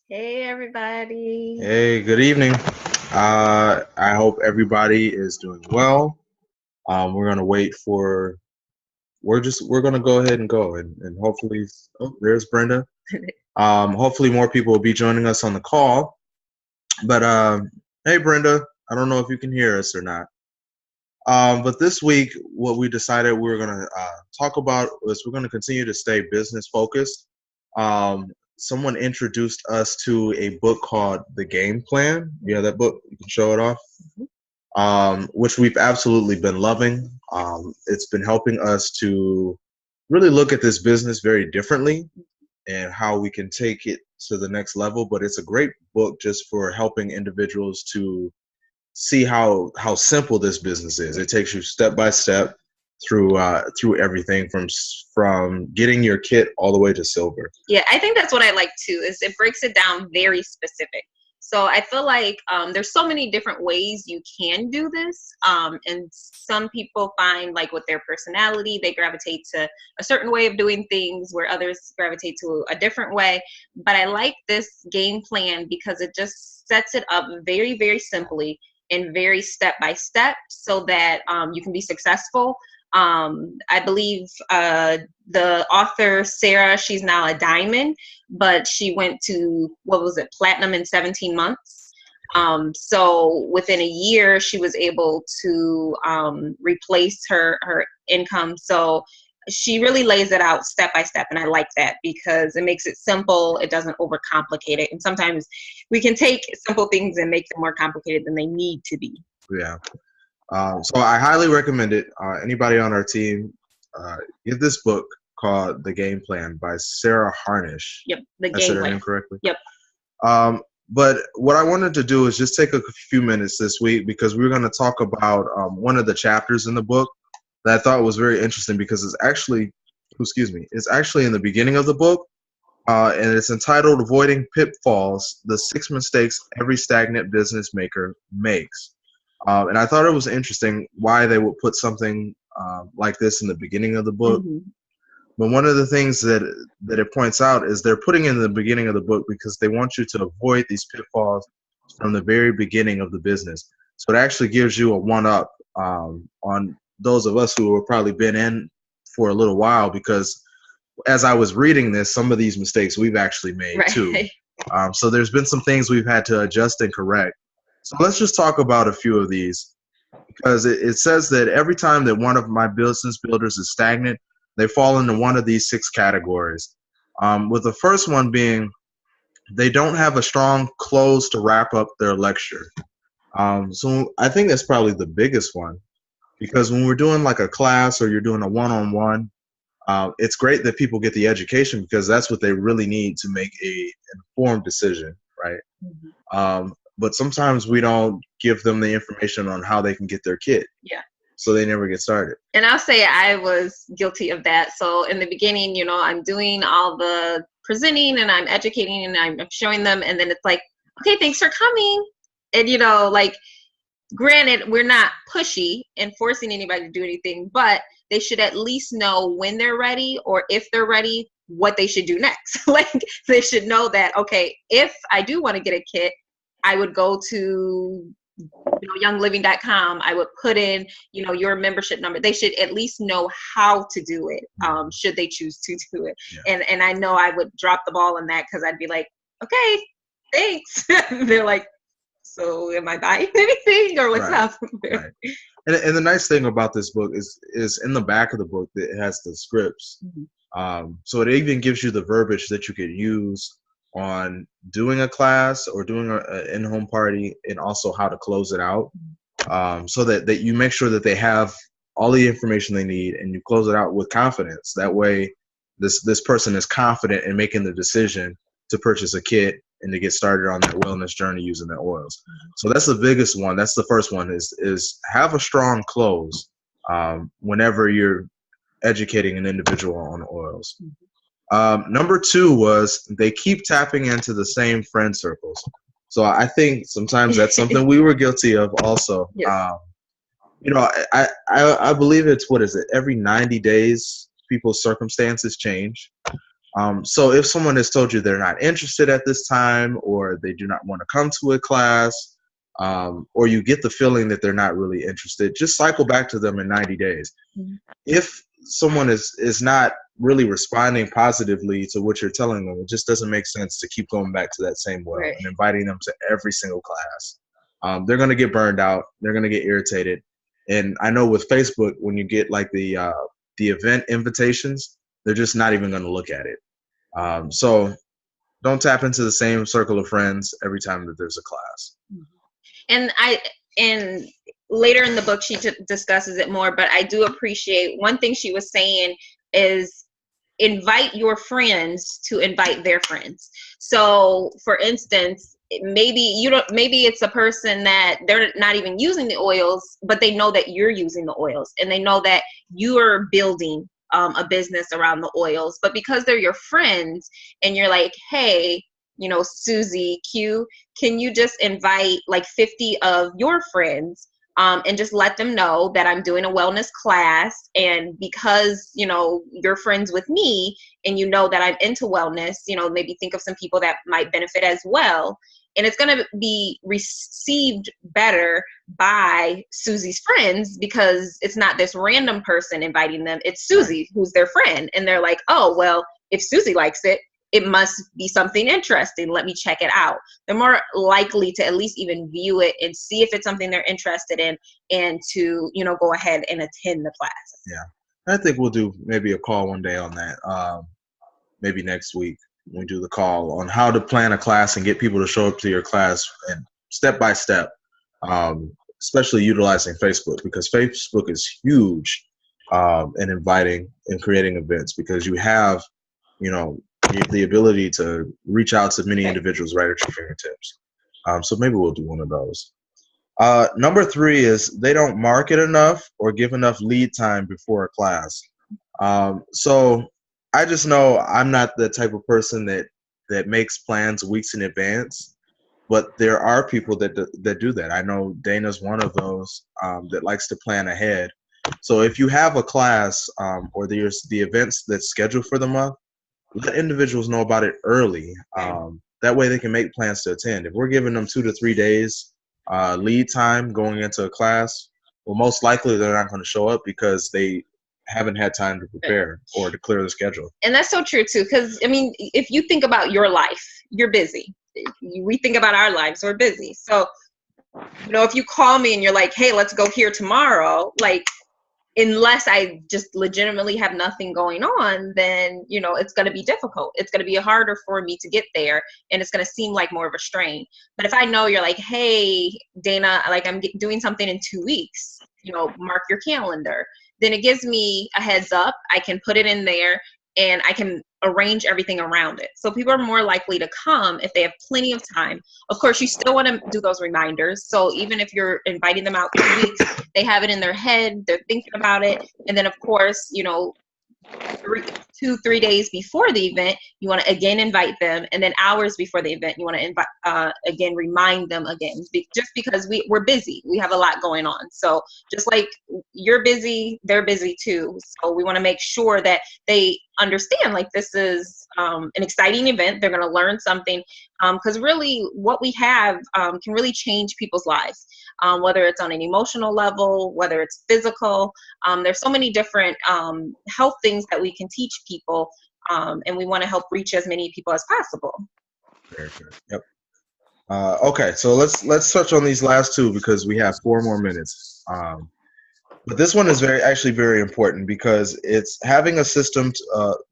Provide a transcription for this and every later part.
Hey everybody. Hey, good evening. I hope everybody is doing well. We're gonna wait for. We're gonna go ahead and go and hopefully. Oh, there's Brenda. Hopefully more people will be joining us on the call. But hey, Brenda. I don't know if you can hear us or not. But this week, what we decided we were going to talk about was we're going to continue to stay business focused. Someone introduced us to a book called The Game Plan. Yeah, that book, you can show it off, which we've absolutely been loving. It's been helping us to really look at this business very differently and how we can take it to the next level. But it's a great book just for helping individuals to see how simple this business is. It takes you step by step through everything from getting your kit all the way to silver. Yeah, I think that's what I like too, is it breaks it down very specific. So I feel like there's so many different ways you can do this. And some people find like with their personality, they gravitate to a certain way of doing things where others gravitate to a different way. But I like this game plan because it just sets it up very, very simply and very step by step so that you can be successful. I believe the author, Sarah, she's now a diamond, but she went to, what was it, platinum in 17 months. So within a year, she was able to replace her income. So she really lays it out step by step. And I like that because it makes it simple. It doesn't overcomplicate it. And sometimes we can take simple things and make them more complicated than they need to be. Yeah. So I highly recommend it. Anybody on our team, get this book called The Game Plan by Sarah Harnish. Yep, the I said game her plan. name correctly. Yep. But what I wanted to do is just take a few minutes this week because we're going to talk about one of the chapters in the book that I thought was very interesting because it's actually in the beginning of the book, and it's entitled "Avoiding Pitfalls: The 6 Mistakes Every Stagnant Business Maker Makes." And I thought it was interesting why they would put something like this in the beginning of the book. Mm-hmm. But one of the things that it points out is they're putting in the beginning of the book because they want you to avoid these pitfalls from the very beginning of the business. So it actually gives you a one-up on those of us who have probably been in for a little while because as I was reading this, some of these mistakes we've actually made too. So there's been some things we've had to adjust and correct. So let's just talk about a few of these because it says that every time that one of my business builders is stagnant, they fall into one of these 6 categories. With the first one being they don't have a strong close to wrap up their lecture. So I think that's probably the biggest one because when we're doing like a class or you're doing a one-on-one, it's great that people get the education because that's what they really need to make a informed decision, right? Mm-hmm. But sometimes we don't give them the information on how they can get their kit. Yeah. So they never get started. And I'll say I was guilty of that. So in the beginning, I'm doing all the presenting and I'm educating and I'm showing them. And then it's like, okay, thanks for coming. And, like, granted, we're not pushy and forcing anybody to do anything, but they should at least know when they're ready or if they're ready, what they should do next. Like they should know that, okay, if I do want to get a kit, I would go to youngliving.com. I would put in, your membership number. They should at least know how to do it, should they choose to do it. Yeah. And I know I would drop the ball in that because I'd be like, okay, thanks. They're like, so am I buying anything or what's up? Right. And the nice thing about this book is in the back of the book that it has the scripts. Mm-hmm. So it even gives you the verbiage that you could use on doing a class or doing an in-home party and also how to close it out, so that you make sure that they have all the information they need and you close it out with confidence. That way this person is confident in making the decision to purchase a kit and to get started on that wellness journey using the oils. So that's the biggest one. That's the first one is have a strong close whenever you're educating an individual on oils. Number 2 was they keep tapping into the same friend circles. So I think sometimes that's something we were guilty of also. Yes. I believe it's, what is it, every 90 days people's circumstances change. So if someone has told you they're not interested at this time, or they do not want to come to a class, or you get the feeling that they're not really interested, just cycle back to them in 90 days. Mhm. If someone is not really responding positively to what you're telling them, it just doesn't make sense to keep going back to that same well Right. and inviting them to every single class. They're going to get burned out. They're going to get irritated. And I know with Facebook, when you get like the event invitations, they're just not even going to look at it. So don't tap into the same circle of friends every time that there's a class. And later in the book she discusses it more, but I do appreciate one thing she was saying is invite your friends to invite their friends. So for instance, maybe it's a person that they're not even using the oils, but they know that you're using the oils, and they know that you're building a business around the oils. But because they're your friends, and you're like, hey, Susie Q, can you just invite like 50 of your friends, and just let them know that I'm doing a wellness class, and because you're friends with me and that I'm into wellness, maybe think of some people that might benefit as well. And it's going to be received better by Susie's friends, because it's not this random person inviting them. It's Susie, who's their friend. And they're like, oh, well, if Susie likes it, it must be something interesting. Let me check it out. They're more likely to at least even view it and see if it's something they're interested in, and to, go ahead and attend the class. Yeah. I think we'll do maybe a call one day on that. Maybe next week we do the call on how to plan a class and get people to show up to your class, and step by step, especially utilizing Facebook, because Facebook is huge in inviting and creating events, because you have, the ability to reach out to many individuals right at your fingertips. So maybe we'll do one of those. Number 3 is they don't market enough or give enough lead time before a class. So I just know I'm not the type of person that makes plans weeks in advance, but there are people that do that. I know Dana's one of those that likes to plan ahead. So if you have a class, or there's the events that's scheduled for the month, let individuals know about it early. That way they can make plans to attend. If we're giving them 2 to 3 days lead time going into a class, well, most likely they're not going to show up because they haven't had time to prepare or to clear the schedule. And that's so true too, because if you think about your life, you're busy. We think about our lives, we're busy. So if you call me and you're like, hey, let's go here tomorrow, like, unless I just legitimately have nothing going on, then, it's going to be difficult. It's going to be harder for me to get there, and it's going to seem like more of a strain. But if I know you're like, hey, Dana, like I'm doing something in 2 weeks, mark your calendar, then it gives me a heads up. I can put it in there, and I can arrange everything around it. So people are more likely to come if they have plenty of time. Of course, you still want to do those reminders. So even if you're inviting them out 2 weeks, they have it in their head, they're thinking about it. And then of course, 2-3 days before the event, you want to again invite them. And then hours before the event, you want to invite, again, remind them again, just because we're busy. We have a lot going on. So just like you're busy, they're busy too. So we want to make sure that they understand, like, this is an exciting event. They're going to learn something, because really what we have can really change people's lives, whether it's on an emotional level, whether it's physical. There's so many different health things that we can teach people, and we want to help reach as many people as possible. Very good. Yep. Okay, so let's touch on these last 2 because we have 4 more minutes. But this one is very important, because it's having a system.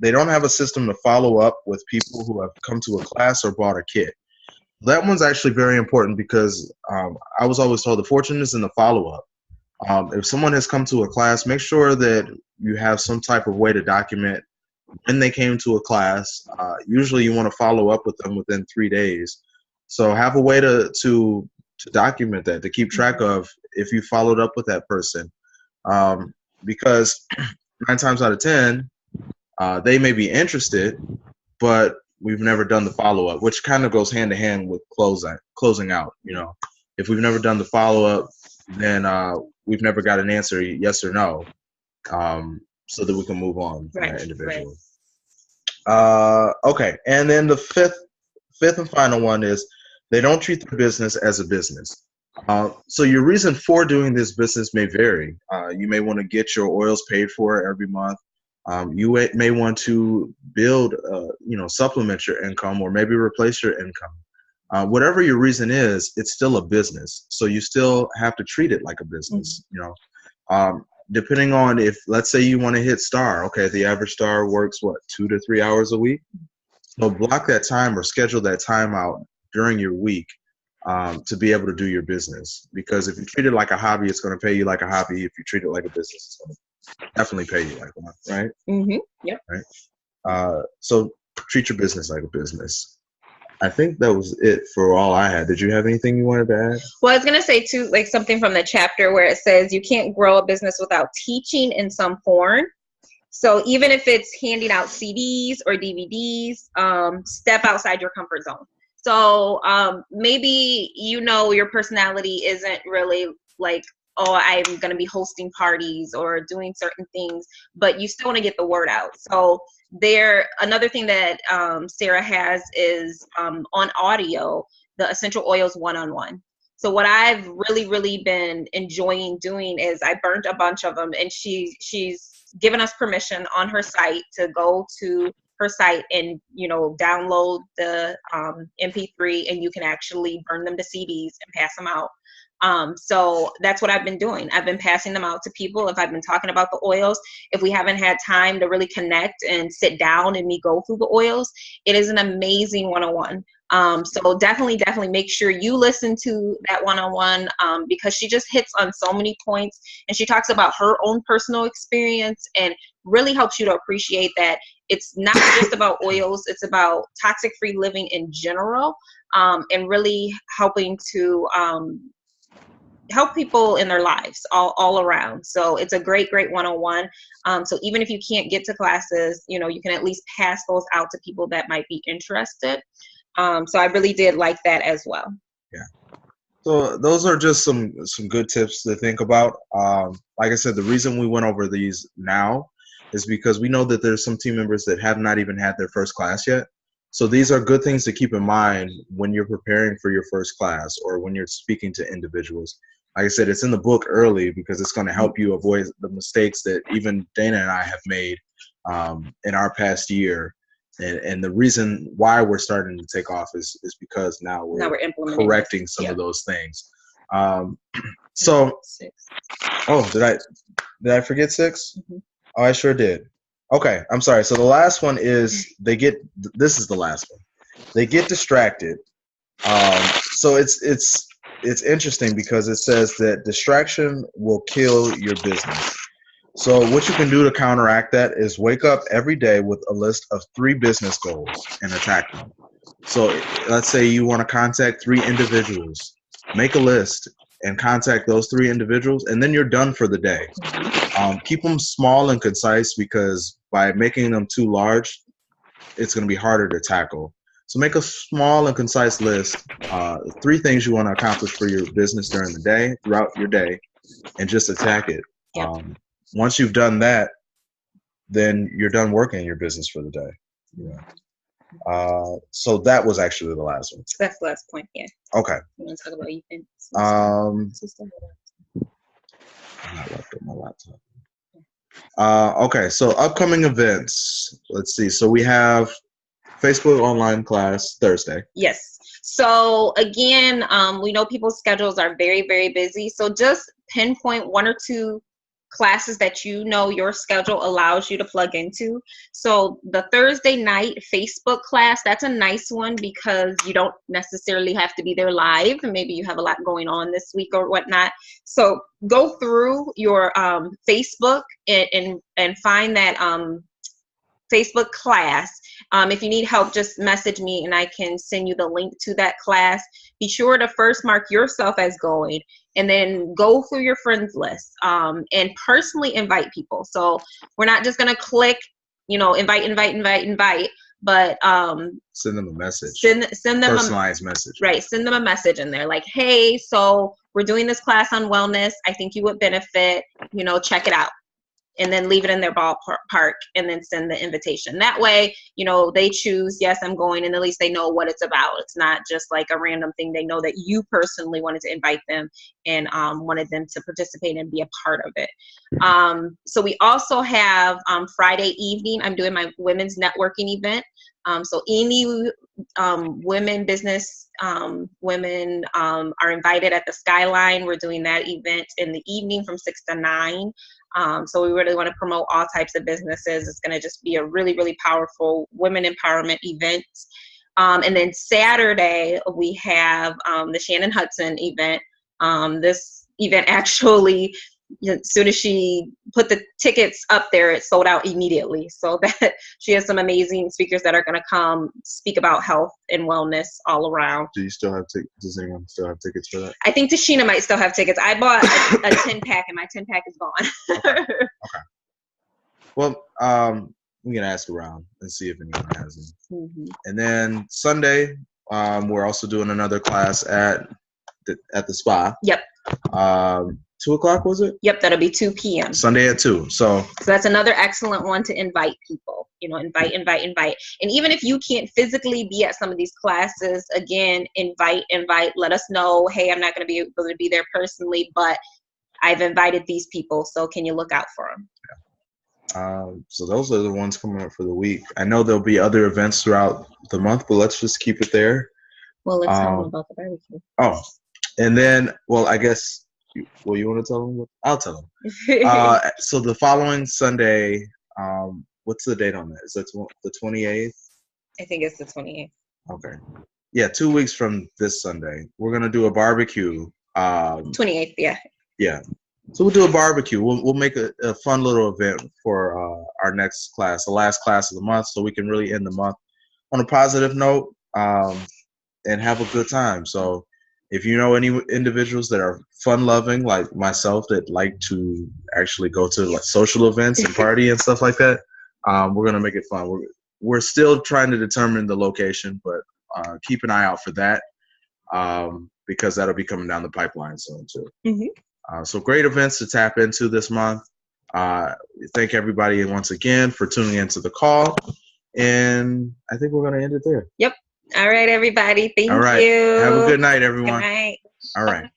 They don't have a system to follow up with people who have come to a class or bought a kit. That one's actually very important, because I was always told the fortune is in the follow-up. If someone has come to a class, make sure that you have some type of way to document when they came to a class. Usually you want to follow up with them within 3 days. So have a way to document that, to keep track of if you followed up with that person. Because 9 times out of 10, they may be interested, but we've never done the follow-up, which kind of goes hand in hand with closing out. If we've never done the follow-up, then we've never got an answer, yes or no, so that we can move on from that individual. Okay, and then the fifth and final one is they don't treat their business as a business. So your reason for doing this business may vary. You may want to get your oils paid for every month. May want to build, supplement your income or maybe replace your income. Whatever your reason is, it's still a business. So you still have to treat it like a business. Depending on if, let's say you want to hit star. Okay, the average star works 2 to 3 hours a week. So block that time or schedule that time out during your week to be able to do your business. Because if you treat it like a hobby, it's going to pay you like a hobby. If you treat it like a business, it's going to definitely pay you like one, right? Mm-hmm. Yep. Right. So treat your business like a business. I think that was it for all I had. Did you have anything you wanted to add? Well, I was going to say too, like something from the chapter where it says you can't grow a business without teaching in some form. So even if it's handing out CDs or DVDs, step outside your comfort zone. So maybe, your personality isn't really like, oh, I'm going to be hosting parties or doing certain things, but you still want to get the word out. So another thing that Sarah has is on audio, the essential oils one-on-one. So what I've really, really been enjoying doing is I burnt a bunch of them, and she's given us permission on her site to go to her site and download the MP3, and you can actually burn them to CDs and pass them out. So that's what I've been doing. I've been passing them out to people. If I've been talking about the oils, if we haven't had time to really connect and sit down and me go through the oils, it is an amazing one-on-one. So definitely make sure you listen to that one-on-one because she just hits on so many points, and she talks about her own personal experience and really helps you to appreciate that it's not just about oils, it's about toxic-free living in general, and really helping to help people in their lives all around. So it's a great one-on-one. So even if you can't get to classes, you can at least pass those out to people that might be interested. So I really did like that as well. Yeah. So those are just some good tips to think about. Like I said, the reason we went over these now is because we know that there's some team members that have not even had their first class yet. So these are good things to keep in mind when you're preparing for your first class or when you're speaking to individuals. Like I said, it's in the book early because it's going to help you avoid the mistakes that even Dana and I have made in our past year. And the reason why we're starting to take off is because now we're implementing, correcting some of those things. So, did I forget 6? Mm-hmm. Oh, I sure did. Okay, I'm sorry. So the last one is this is the last one. They get distracted. So it's interesting because it says that distraction will kill your business. So what you can do to counteract that is wake up every day with a list of 3 business goals and attack them. So let's say you want to contact 3 individuals. Make a list and contact those 3 individuals, and then you're done for the day. Keep them small and concise because by making them too large, it's going to be harder to tackle. So make a small and concise list, 3 things you want to accomplish for your business during the day, throughout your day, and just attack it. Yep. Once you've done that, then you're done working in your business for the day. Yeah. So that was actually the last one. That's the last point, yeah. Okay. You want to talk about Ethan? I'm not left on my laptop. Okay, so upcoming events. Let's see. So we have Facebook online class Thursday. Yes. So again, we know people's schedules are very, very busy. So just pinpoint 1 or 2 classes that your schedule allows you to plug into. So the Thursday night Facebook class, that's a nice one because you don't necessarily have to be there live, and maybe you have a lot going on this week or whatnot. So go through your Facebook and find that Facebook class. If you need help, just message me and I can send you the link to that class. Be sure to first mark yourself as going, and then go through your friends list and personally invite people. So we're not just going to click, invite, but send them a message. Send them personalized message. Right. Send them a message in there like, hey, so we're doing this class on wellness. I think you would benefit, check it out. and then leave it in their ballpark and then send the invitation. That way, you know, they choose, yes, I'm going, and at least they know what it's about. It's not just like a random thing. They know that you personally wanted to invite them and wanted them to participate and be a part of it. So we also have Friday evening, I'm doing my women's networking event. So any women business women are invited at the Skyline. We're doing that event in the evening from 6 to 9. So we really want to promote all types of businesses. It's going to just be a really, really powerful women empowerment event. And then Saturday, we have the Shannon Hudson event. This event actually, as soon as she put the tickets up there, it sold out immediately. So that she has some amazing speakers that are going to come speak about health and wellness all around. Do you still have does anyone still have tickets for that? I think Tashina might still have tickets. I bought a 10-pack and my 10-pack is gone. Okay. Well, we can ask around and see if anyone has them. Mm-hmm. And then Sunday, we're also doing another class at the spa. Yep. 2 o'clock, was it? Yep, that'll be 2 p.m. Sunday at 2. So that's another excellent one to invite people. You know, invite. And even if you can't physically be at some of these classes, again, invite. Let us know, hey, I'm not going to be able to be there personally, but I've invited these people, so can you look out for them? Yeah. So those are the ones coming up for the week. I know there'll be other events throughout the month, but let's just keep it there. Well, let's tell them about the barbecue. Oh, and then, well, I guess, you want to tell them? I'll tell them. So the following Sunday, what's the date on that? Is that the 28th? I think it's the 28th. Okay. Yeah, 2 weeks from this Sunday, we're going to do a barbecue. 28th, yeah. Yeah. So we'll do a barbecue. We'll make a fun little event for our next class, the last class of the month, so we can really end the month on a positive note and have a good time. So if you know any individuals that are fun-loving like myself that like to actually go to like social events and party and stuff like that, we're going to make it fun. We're still trying to determine the location, but keep an eye out for that because that'll be coming down the pipeline soon too. Mm-hmm. So great events to tap into this month. Thank everybody once again for tuning into the call. And I think we're going to end it there. Yep. All right, everybody. Thank you. All right. Have a good night, everyone. Good night. All right.